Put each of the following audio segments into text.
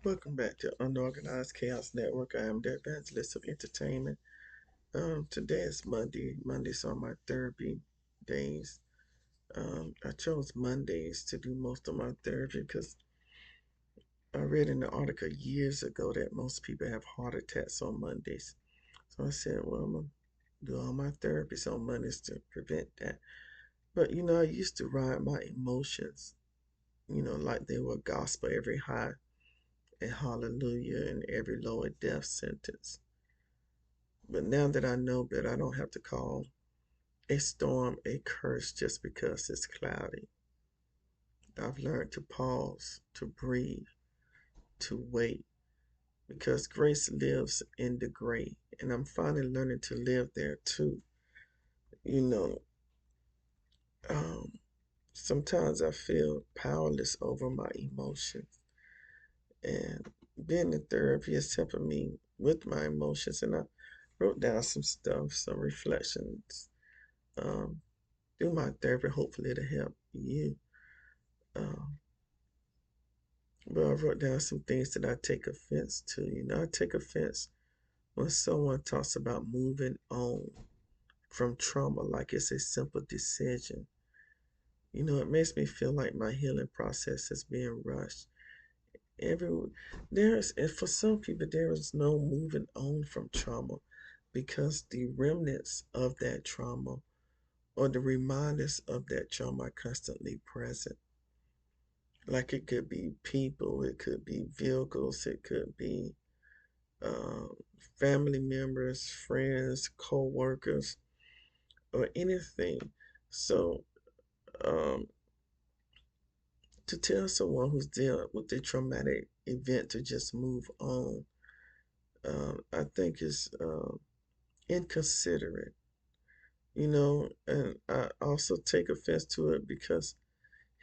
Welcome back to Unorganized Chaos Network. I am the evangelist of entertainment. Today is Monday. Mondays are my therapy days. I chose Mondays to do most of my therapy because I read in an article years ago that most people have heart attacks on Mondays. So I said, well, I'm going to do all my therapies on Mondays to prevent that. But, I used to ride my emotions, like they were gospel, every high and hallelujah and every low a death sentence. But now that I know that I don't have to call a storm a curse just because it's cloudy, I've learned to pause, to breathe, to wait, because grace lives in the gray. And I'm finally learning to live there too. You know, um, sometimes I feel powerless over my emotions. And being in therapy is helping me with my emotions. And I wrote down some stuff, some reflections um, through my therapy. Hopefully, it'll help you. Um, but I wrote down some things that I take offense to. I take offense when someone talks about moving on from trauma like it's a simple decision. It makes me feel like my healing process is being rushed. Every and for some people there is no moving on from trauma because the remnants of that trauma or the reminders of that trauma are constantly present. Like it could be people, it could be vehicles, it could be um, family members, friends, co-workers, or anything. So, um, to tell someone who's dealing with a traumatic event to just move on, I think is inconsiderate. And I also take offense to it because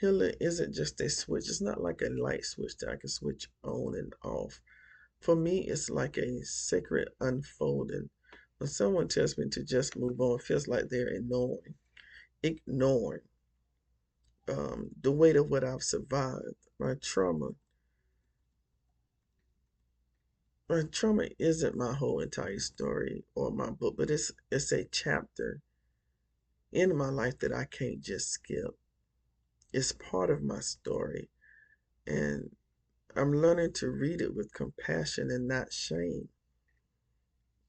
healing isn't just a switch. It's not like a light switch that I can switch on and off. For me, it's like a sacred unfolding. When someone tells me to just move on, it feels like they're ignoring the weight of what I've survived. My trauma isn't my whole entire story or my book, but it's a chapter in my life that I can't just skip. It's part of my story, and I'm learning to read it with compassion and not shame.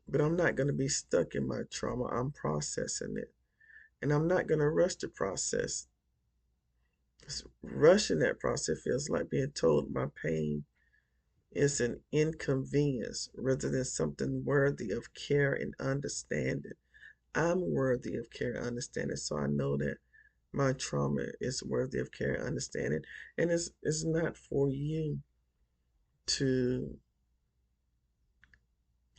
But I'm not going to be stuck in my trauma. I'm processing it. And I'm not going to rush the process. Rushing that process feels like being told my pain is an inconvenience rather than something worthy of care and understanding. I'm worthy of care and understanding, so I know that my trauma is worthy of care and understanding. And it's not for you to,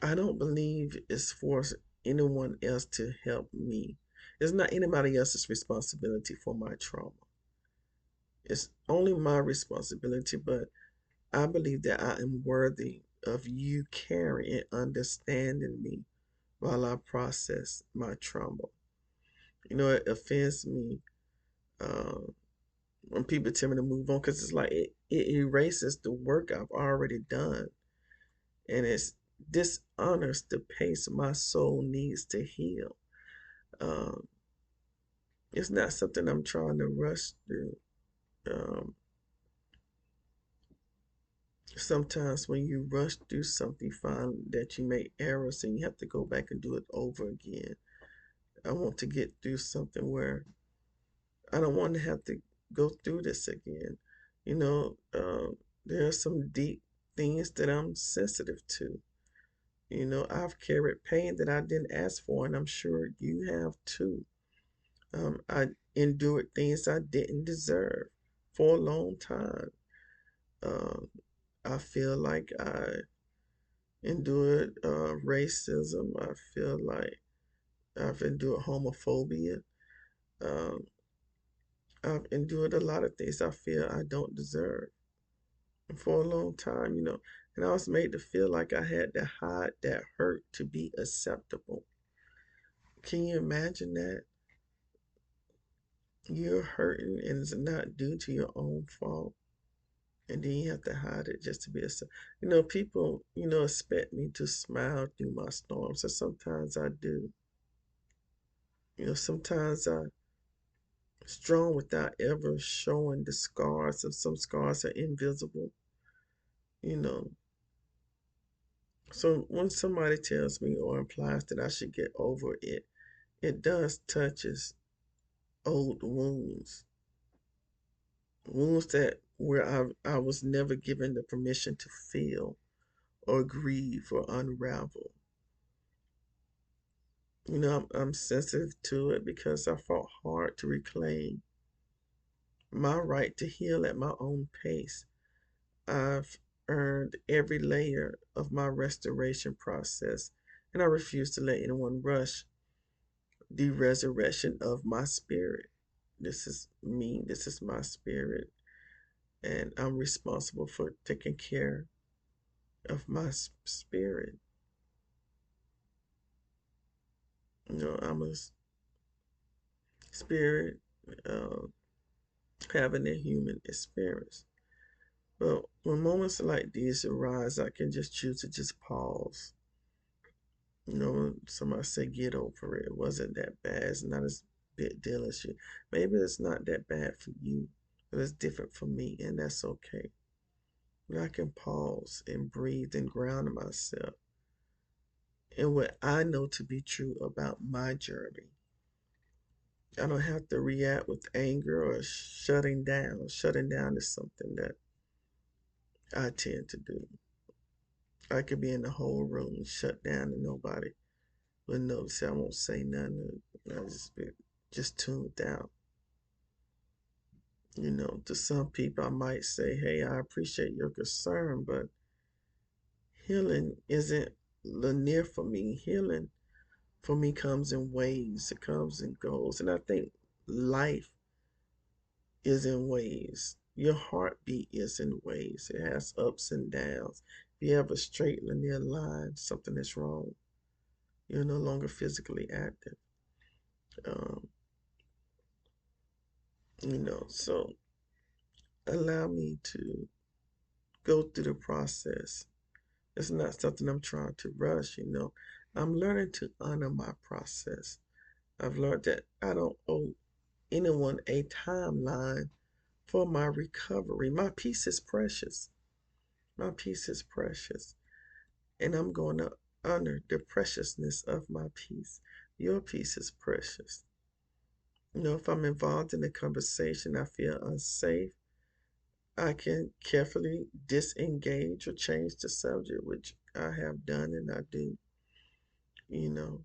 I don't believe it's for anyone else to help me. It's not anybody else's responsibility for my trauma. It's only my responsibility, but I believe that I am worthy of you caring and understanding me while I process my trauma. It offends me when people tell me to move on because it's like it erases the work I've already done and it dishonors the pace my soul needs to heal. Um, it's not something I'm trying to rush through. Um, Sometimes when you rush through something, you find that you make errors and you have to go back and do it over again. I want to get through something where I don't want to have to go through this again. You know, um, there are some deep things that I'm sensitive to. I've carried pain that I didn't ask for, and I'm sure you have too. I endured things I didn't deserve for a long time. Um, I feel like I endured racism. I feel like I've endured homophobia. Um, I've endured a lot of things I feel I don't deserve. And for a long time, and I was made to feel like I had to hide that hurt to be acceptable. Can you imagine that? You're hurting and it's not due to your own fault. And then you have to hide it just to be a. People, expect me to smile through my storms. So sometimes I do. Sometimes I strong without ever showing the scars. Of some scars are invisible. You know. So when somebody tells me or implies that I should get over it, it does touches old wounds that where I was never given the permission to feel or grieve or unravel. I'm sensitive to it because I fought hard to reclaim my right to heal at my own pace. I've earned every layer of my restoration process, and I refuse to let anyone rush the resurrection of my spirit. This is me, this is my spirit, and I'm responsible for taking care of my spirit. I'm a spirit uh, having a human experience. But when moments like these arise, I can just choose to just pause. Somebody say, get over it. It wasn't that bad. It's not as big deal as you. Maybe it's not that bad for you, but it's different for me, and that's okay. But I can pause and breathe and ground myself in what I know to be true about my journey. I don't have to react with anger or shutting down. Shutting down is something that I tend to do. I could be in the whole room and shut down and nobody will notice. I won't say nothing. I just be just tuned out. To some people, I might say, hey, I appreciate your concern, but healing isn't linear for me. Healing for me comes in waves, it comes and goes. And I think life is in waves. Your heartbeat is in waves, it has ups and downs. If you have a straight linear line, something is wrong. You're no longer physically active. Um, so allow me to go through the process. It's not something I'm trying to rush. I'm learning to honor my process. I've learned that I don't owe anyone a timeline for my recovery. My peace is precious. My peace is precious. And I'm going to honor the preciousness of my peace. Your peace is precious. If I'm involved in a conversation, I feel unsafe, I can carefully disengage or change the subject, which I have done and I do, you know.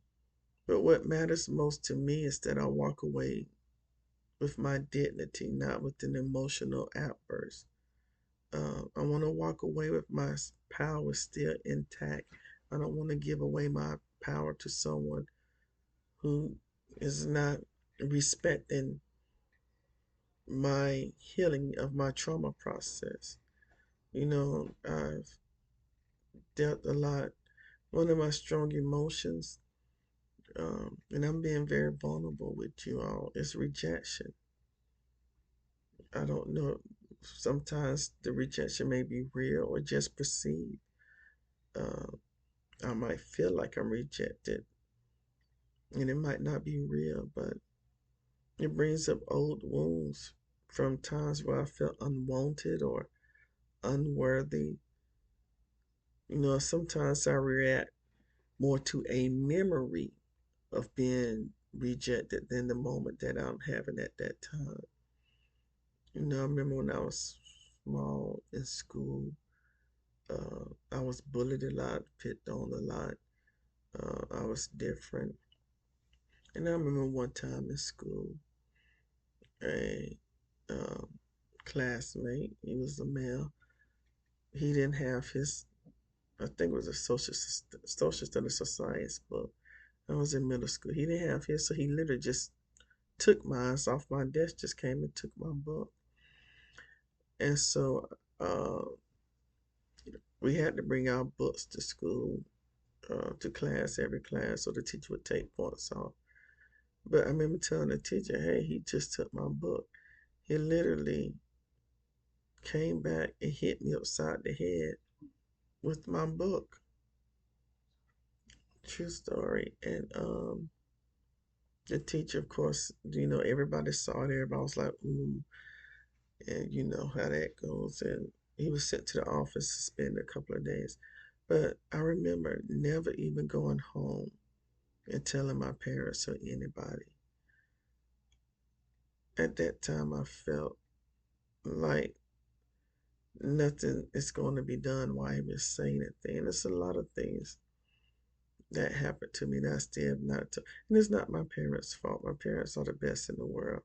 But what matters most to me is that I walk away with my dignity, not with an emotional outburst. I want to walk away with my power still intact. I don't want to give away my power to someone who is not respecting my healing of my trauma process. I've dealt a lot. One of my strong emotions, and I'm being very vulnerable with you all, is rejection. I don't know. Sometimes the rejection may be real or just perceived. Uh, I might feel like I'm rejected, and it might not be real, but it brings up old wounds from times where I felt unwanted or unworthy. Sometimes I react more to a memory of being rejected than the moment that I'm having at that time. I remember when I was small in school, I was bullied a lot, picked on a lot. I was different. And I remember one time in school, a um, classmate, he was a male, he didn't have his, I think it was a social studies or science book. I was in middle school. He didn't have his, so he literally just took mine off my desk, just came and took my book. And so uh, we had to bring our books to school, to class, every class, so the teacher would take points off. But I remember telling the teacher, hey, he just took my book. He literally came back and hit me upside the head with my book. True story. And the teacher, of course, everybody saw it. Everybody was like, ooh, and you know how that goes. And he was sent to the office to spend a couple of days. But I remember never even going home and telling my parents or anybody. At that time, I felt like nothing is going to be done while he was saying anything. There's a lot of things that happened to me that I still have not to. And it's not my parents' fault. My parents are the best in the world.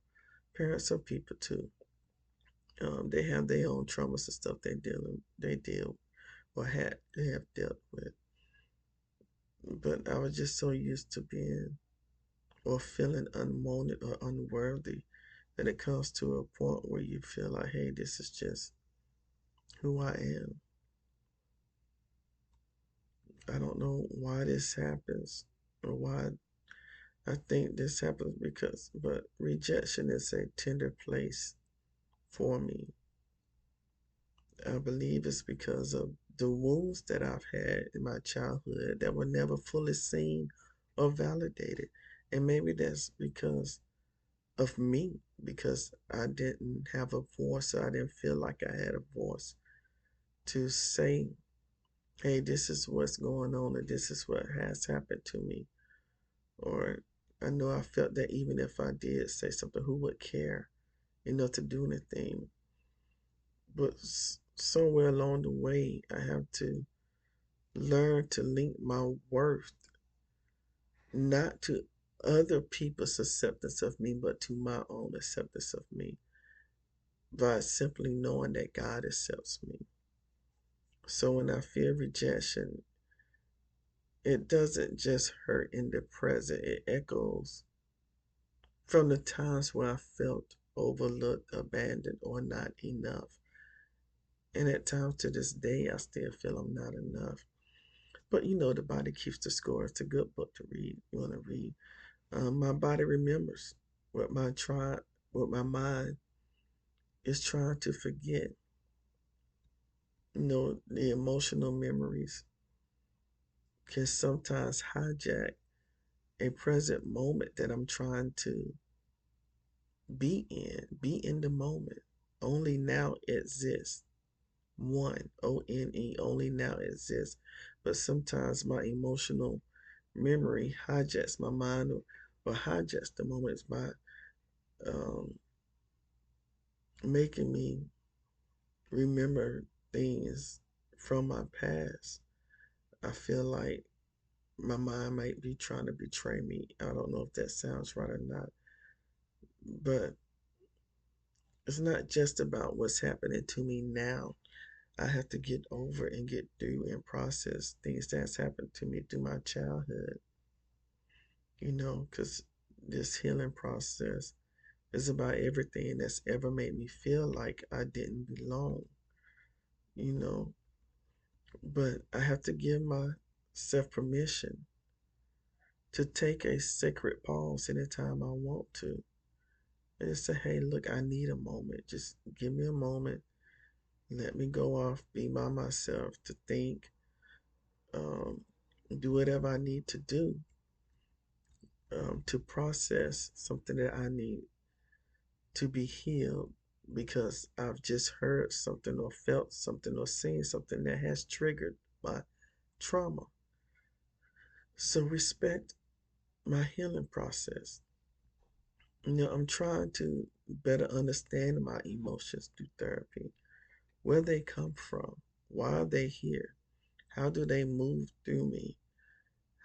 Parents are people too. They have their own traumas and stuff they deal or had they have dealt with. But I was just so used to being or feeling unwanted or unworthy that it comes to a point where you feel like, hey, this is just who I am. I don't know why this happens or why I think this happens but rejection is a tender place for me. I believe it's because of the wounds that I've had in my childhood that were never fully seen or validated. And maybe that's because of me, because I didn't have a voice, or I didn't feel like I had a voice to say, hey, this is what's going on, and this is what has happened to me. Or I know I felt that even if I did say something, who would care, to do anything? But somewhere along the way, I have to learn to link my worth not to other people's acceptance of me, but to my own acceptance of me by simply knowing that God accepts me. So when I feel rejection, it doesn't just hurt in the present, it echoes from the times where I felt overlooked, abandoned, or not enough. And at times to this day, I still feel I'm not enough. But the body keeps the score. It's a good book to read. You want to read. My body remembers what what my mind is trying to forget. The emotional memories can sometimes hijack a present moment that I'm trying to be in the moment. Only now exists. ONE, only now exists. But sometimes my emotional memory hijacks my mind or hijacks the moments by um, making me remember things from my past. I feel like my mind might be trying to betray me. I don't know if that sounds right or not, but it's not just about what's happening to me now. I have to get over and get through and process things that's happened to me through my childhood, because this healing process is about everything that's ever made me feel like I didn't belong, you know. But I have to give myself permission to take a sacred pause anytime I want to. And just say, hey, look, I need a moment. Just give me a moment. Let me go off, be by myself to think, um, do whatever I need to do to process something that I need to be healed because I've just heard something or felt something or seen something that has triggered my trauma. So respect my healing process. I'm trying to better understand my emotions through therapy, where they come from, why are they here, how do they move through me,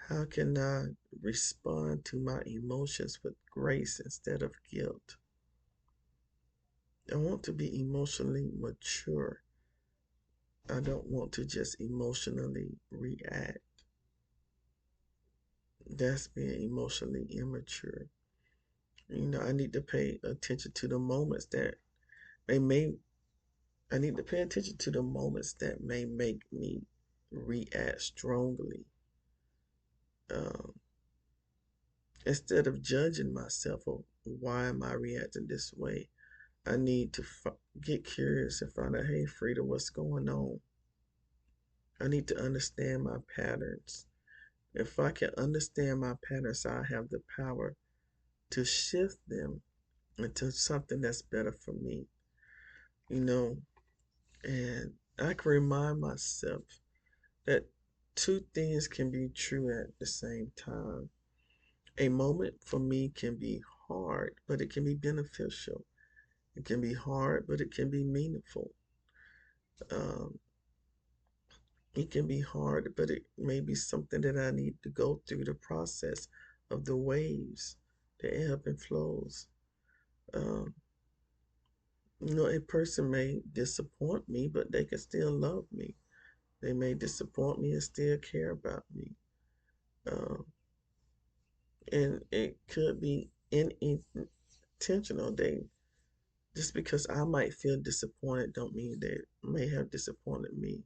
how can I respond to my emotions with grace instead of guilt. I want to be emotionally mature. I don't want to just emotionally react. That's being emotionally immature. I need to pay attention to the moments that they may I need to pay attention to the moments that may make me react strongly. Um, Instead of judging myself or why am I reacting this way, I need to get curious and find out, hey, Frida, what's going on? I need to understand my patterns. If I can understand my patterns, I have the power to shift them into something that's better for me, you know. And I can remind myself that two things can be true at the same time. A moment for me can be hard, but it can be beneficial. It can be hard, but it can be meaningful. Um, it can be hard, but it may be something that I need to go through the process of the waves, the ebb and flows. Um, a person may disappoint me, but they can still love me. They may disappoint me and still care about me. Um, and it could be intentional. They just because I might feel disappointed don't mean they may have disappointed me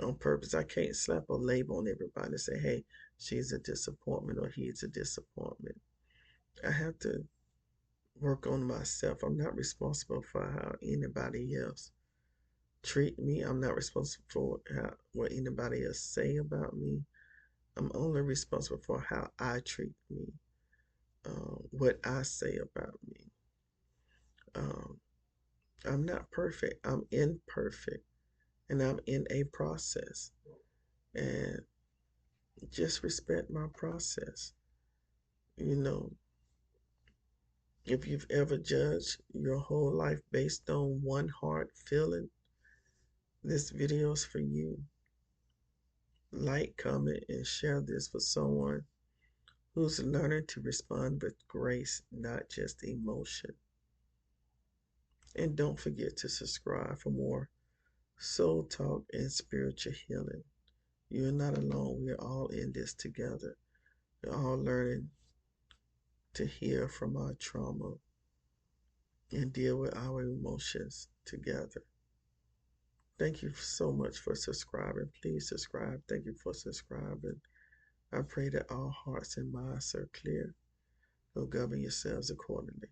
on purpose. I can't slap a label on everybody and say, hey, she's a disappointment or he's a disappointment. I have to work on myself. I'm not responsible for how anybody else treat me. I'm not responsible for what anybody else say about me. I'm only responsible for how I treat me, what I say about me. Um, I'm not perfect. I'm imperfect, and I'm in a process. And just respect my process. You know, if you've ever judged your whole life based on one hard feeling, this video is for you. Like, comment, and share this for someone who's learning to respond with grace, not just emotion. And don't forget to subscribe for more soul talk and spiritual healing. You're not alone. We're all in this together. We're all learning to heal from our trauma and deal with our emotions together. Thank you so much for subscribing. Please subscribe. Thank you for subscribing. I pray that all hearts and minds are clear. So govern yourselves accordingly.